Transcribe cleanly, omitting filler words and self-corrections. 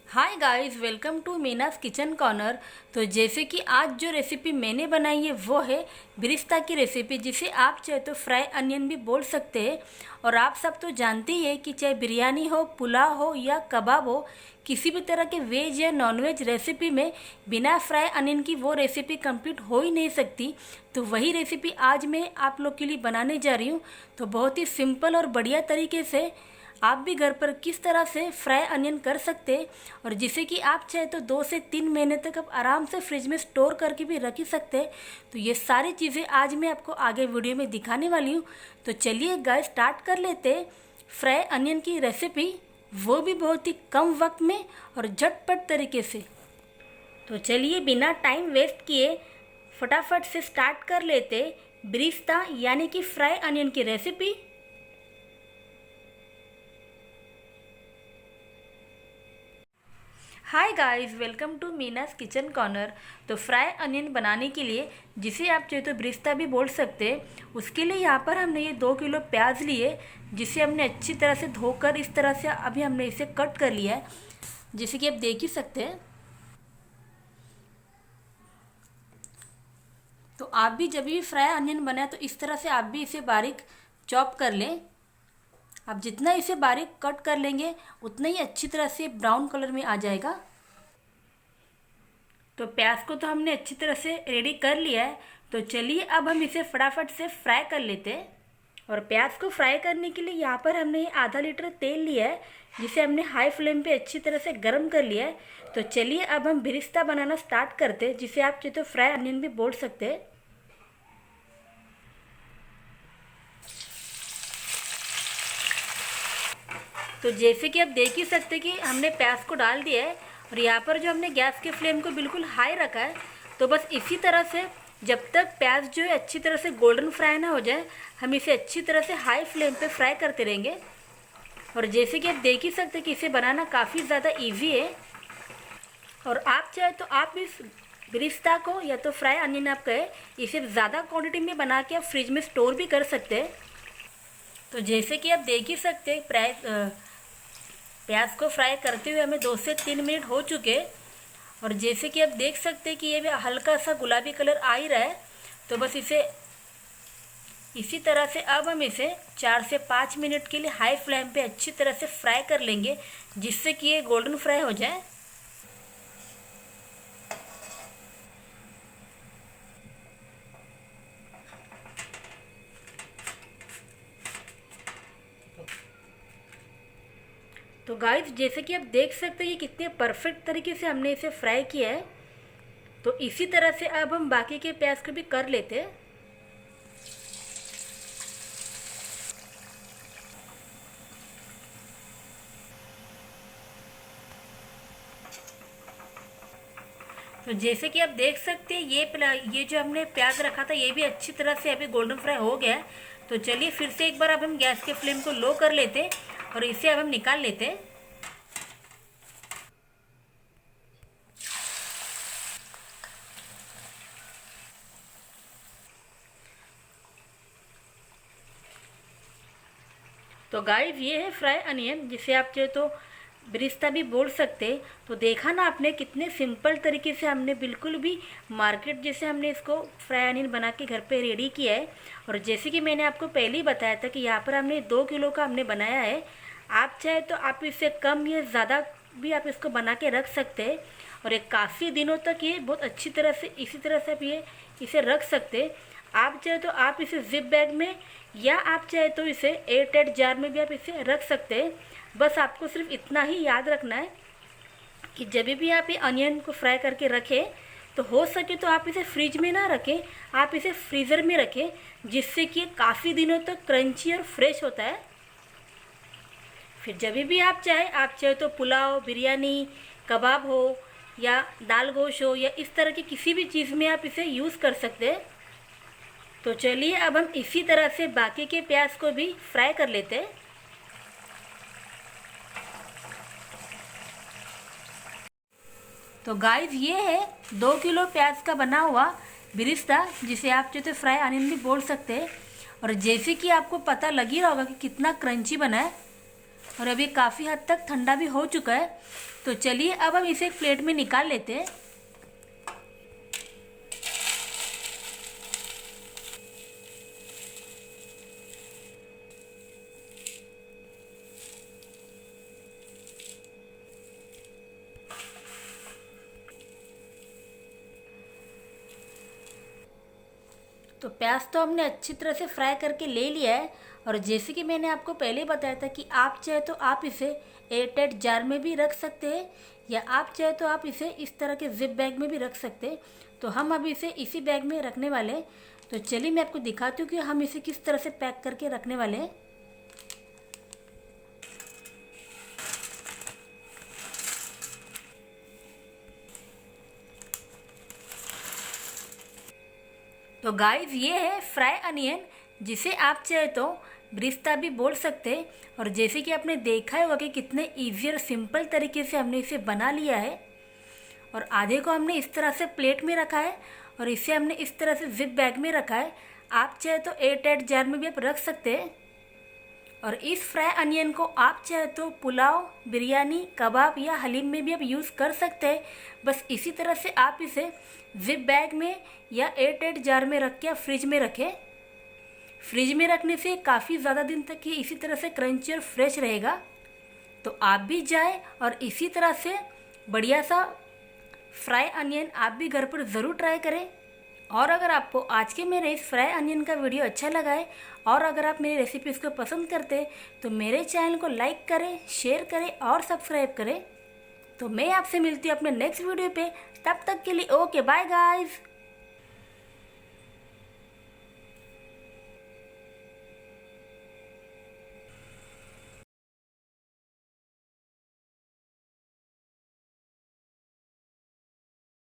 Hi guys, welcome to Meena's kitchen corner. तो जैसे कि आज जो रेसिपी मैंने बनाई है वो है बिरिस्ता की रेसिपी, जिसे आप चाहे तो फ्राई अनियन भी बोल सकते हैं। और आप सब तो जानते ही हैं कि चाहे बिरयानी हो, पुलाव हो या कबाब हो, किसी भी तरह के वेज या नॉनवेज रेसिपी में बिना फ्राई अनियन की वो रेसिपी कंप्लीट हो ही नहीं सकती। तो वही रेसिपी आज मैं आप लोग के लिए बनाने जा रही हूँ। तो बहुत ही सिंपल और बढ़िया तरीके से आप भी घर पर किस तरह से फ्राई अनियन कर सकते हैं, और जिसे कि आप चाहे तो 2 से 3 महीने तक आप आराम से फ्रिज में स्टोर करके भी रख ही सकते हैं। तो ये सारी चीज़ें आज मैं आपको आगे वीडियो में दिखाने वाली हूँ। तो चलिए गाइस, स्टार्ट कर लेते हैं फ्राई अनियन की रेसिपी, वो भी बहुत ही कम वक्त में और झटपट तरीके से। तो चलिए बिना टाइम वेस्ट किए फटाफट से स्टार्ट कर लेते बिरिस्ता यानी कि फ्राई अनियन की रेसिपी। Hi guys, welcome to Meena's kitchen corner. तो फ्राई अनियन बनाने के लिए, जिसे आप चाहे तो ब्रिस्ता भी बोल सकते हैं, उसके लिए यहाँ पर हमने ये 2 किलो प्याज लिए, जिसे हमने अच्छी तरह से धोकर इस तरह से अभी हमने इसे कट कर लिया है, जैसे कि आप देख ही सकते हैं। तो आप भी जब भी फ्राई अनियन बनाए तो इस तरह से आप भी इसे बारीक चॉप कर लें। आप जितना इसे बारीक कट कर लेंगे उतना ही अच्छी तरह से ब्राउन कलर में आ जाएगा। तो प्याज को तो हमने अच्छी तरह से रेडी कर लिया है। तो चलिए अब हम इसे फटाफट से फ्राई कर लेते हैं। और प्याज को फ्राई करने के लिए यहाँ पर हमने ये आधा लीटर तेल लिया है, जिसे हमने हाई फ्लेम पे अच्छी तरह से गर्म कर लिया है। तो चलिए अब हम बिरिस्ता बनाना स्टार्ट करते हैं, जिसे आप चाहे तो फ्राई अनियन भी बोल सकते हैं। तो जैसे कि आप देख ही सकते हैं कि हमने प्याज को डाल दिया है, और यहाँ पर जो हमने गैस के फ्लेम को बिल्कुल हाई रखा है। तो बस इसी तरह से जब तक प्याज जो है अच्छी तरह से गोल्डन फ्राई ना हो जाए, हम इसे अच्छी तरह से हाई फ्लेम पे फ्राई करते रहेंगे। और जैसे कि आप देख ही सकते हैं कि इसे बनाना काफ़ी ज़्यादा ईजी है। और आप चाहे तो आप इस बिरिस्ता को या तो फ्राई अनियन आप कहे, इसे ज़्यादा क्वान्टिटी में बना के आप फ्रिज में स्टोर भी कर सकते हैं। तो जैसे कि आप देख ही सकते हैं प्याज को फ्राई करते हुए हमें 2 से 3 मिनट हो चुके। और जैसे कि आप देख सकते हैं कि ये हल्का सा गुलाबी कलर आ ही रहा है। तो बस इसे इसी तरह से अब हम इसे 4 से 5 मिनट के लिए हाई फ्लेम पे अच्छी तरह से फ्राई कर लेंगे, जिससे कि ये गोल्डन फ्राई हो जाए। तो गाइस, जैसे कि आप देख सकते हैं ये कितने परफेक्ट तरीके से हमने इसे फ्राई किया है। तो इसी तरह से अब हम बाकी के प्याज को भी कर लेते हैं। तो जैसे कि आप देख सकते हैं ये जो हमने प्याज रखा था ये भी अच्छी तरह से अभी गोल्डन फ्राई हो गया है। तो चलिए फिर से एक बार अब हम गैस के फ्लेम को लो कर लेते हैं, और इसे अब हम निकाल लेते हैं। तो गाइस, ये है फ्राई अनियन, जिसे आप चाहे तो बिरिस्ता भी बोल सकते हैं। तो देखा ना आपने कितने सिंपल तरीके से हमने बिल्कुल भी मार्केट जैसे हमने इसको फ्राई अनियन बना के घर पे रेडी किया है। और जैसे कि मैंने आपको पहले ही बताया था कि यहाँ पर हमने 2 किलो का हमने बनाया है। आप चाहे तो आप इससे कम या ज़्यादा भी आप इसको बना के रख सकते हैं, और एक काफ़ी दिनों तक ये बहुत अच्छी तरह से इसी तरह से आप इसे रख सकते हैं। आप चाहे तो आप इसे जिप बैग में या आप चाहे तो इसे एयर टाइट जार में भी आप इसे रख सकते हैं। बस आपको सिर्फ इतना ही याद रखना है कि जब भी आप ये अनियन को फ्राई करके रखें, तो हो सके तो आप इसे फ्रिज में ना रखें, आप इसे फ्रीज़र में रखें, जिससे कि काफ़ी दिनों तक क्रंची और फ्रेश होता है। फिर जब भी आप चाहे तो पुलाव, बिरयानी, कबाब हो या दाल गोश्त हो या इस तरह की किसी भी चीज़ में आप इसे यूज़ कर सकते हैं। तो चलिए अब हम इसी तरह से बाकी के प्याज को भी फ्राई कर लेते हैं। तो गाइस, ये है 2 किलो प्याज का बना हुआ बिरिस्ता, जिसे आप चाहे तो फ्राई अनियन भी बोल सकते हैं। और जैसे कि आपको पता लग ही रहा होगा कि कितना क्रंची बना है, और अभी काफ़ी हद तक ठंडा भी हो चुका है। तो चलिए अब हम इसे एक प्लेट में निकाल लेते हैं। तो प्याज तो हमने अच्छी तरह से फ्राई करके ले लिया है। और जैसे कि मैंने आपको पहले बताया था कि आप चाहे तो आप इसे एयरटाइट जार में भी रख सकते हैं, या आप चाहे तो आप इसे इस तरह के जिप बैग में भी रख सकते हैं। तो हम अभी इसे इसी बैग में रखने वाले हैं। तो चलिए मैं आपको दिखाती हूँ कि हम इसे किस तरह से पैक करके रखने वाले हैं। तो गाइस ये है फ्राई अनियन, जिसे आप चाहे तो ब्रिस्ता भी बोल सकते हैं। और जैसे कि आपने देखा होगा कि कितने ईजी और सिंपल तरीके से हमने इसे बना लिया है। और आधे को हमने इस तरह से प्लेट में रखा है और इसे हमने इस तरह से जिप बैग में रखा है। आप चाहे तो एयरटाइट जार में भी आप रख सकते हैं। और इस फ्राई अनियन को आप चाहे तो पुलाव, बिरयानी, कबाब या हलीम में भी आप यूज़ कर सकते हैं। बस इसी तरह से आप इसे जिप बैग में या एयरटाइट जार में रख के आप फ्रिज में रखें। फ्रिज में रखने से काफ़ी ज़्यादा दिन तक ये इसी तरह से क्रंची और फ्रेश रहेगा। तो आप भी जाएं और इसी तरह से बढ़िया सा फ्राई अनियन आप भी घर पर ज़रूर ट्राई करें। और अगर आपको आज के मेरे इस फ्राई अनियन का वीडियो अच्छा लगा है और अगर आप मेरी रेसिपीज़ को पसंद करते हैं तो मेरे चैनल को लाइक करें, शेयर करें और सब्सक्राइब करें। तो मैं आपसे मिलती हूँ अपने नेक्स्ट वीडियो पे। तब तक के लिए ओके, बाय गाइस।